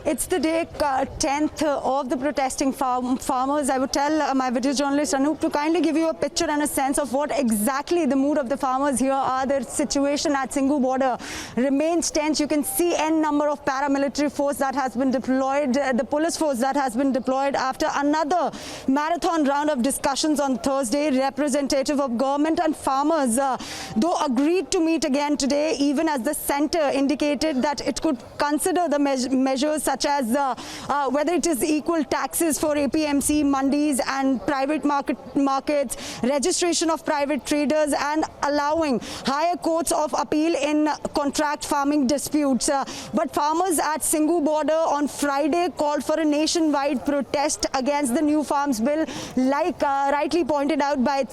It's the day 10th of the protesting farmers. I would tell my video journalist Anoop to kindly give you a picture and a sense of what exactly the mood of the farmers here are. The situation at Singhu border remains tense. You can see n number of paramilitary force that has been deployed, the police force that has been deployed after another marathon round of discussions on Thursday. Representative of government and farmers, though agreed to meet again today, even as the centre indicated that it could consider the measures such as whether it is equal taxes for APMC, mandis and private markets, registration of private traders and allowing higher courts of appeal in contract farming disputes. But farmers at Singhu border on Friday called for a nationwide protest against the new farms bill, like rightly pointed out by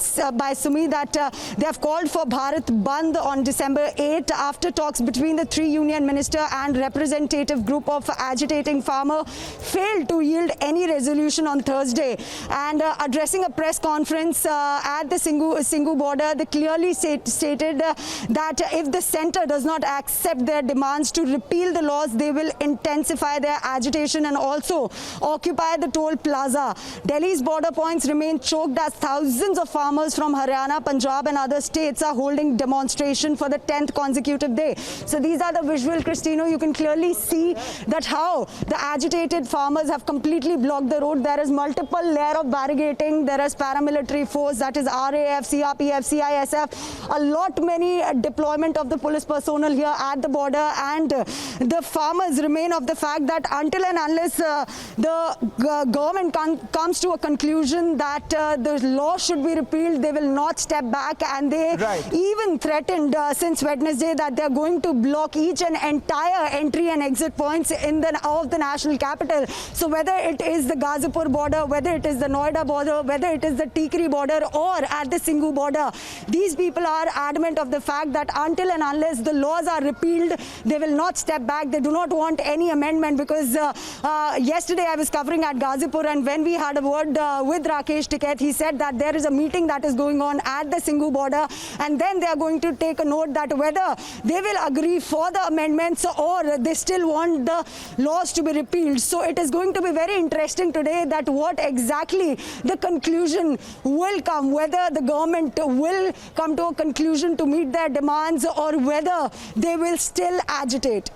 Sumi, that they have called for Bharat Bandh on December 8 after talks between the three union minister and representative group of agitating farmer failed to yield any resolution on Thursday. And addressing a press conference at the Singhu border, they clearly stated that if the centre does not accept their demands to repeal the laws, they will intensify their agitation and also occupy the toll plaza. Delhi's border points remain choked as thousands of farmers from Haryana, Punjab and other states are holding demonstration for the 10th consecutive day. So these are the visual, Christino. You can clearly see that how the agitated farmers have completely blocked the road. There is multiple layer of barricading. There is paramilitary force, that is RAF, CRPF, CISF, many deployment of the police personnel here at the border. And the farmers remain of the fact that until and unless the government comes to a conclusion that the law should be repealed, they will not step back. And they even threatened since Wednesday that they are going to block each and entire entry and exit points of the national capital. So whether it is the Ghazipur border, whether it is the Noida border, whether it is the Tikri border or at the Singhu border, these people are adamant of the fact that until and unless the laws are repealed, they will not step back. They do not want any amendment, because yesterday I was covering at Ghazipur, and when we had a word with Rakesh Tikait, he said that there is a meeting that is going on at the Singhu border, and then they are going to take a note that whether they will agree for the amendments or they still want the laws to be repealed. So it is going to be very interesting today that what exactly the conclusion will come, whether the government will come to a conclusion to meet their demands or whether they will still agitate.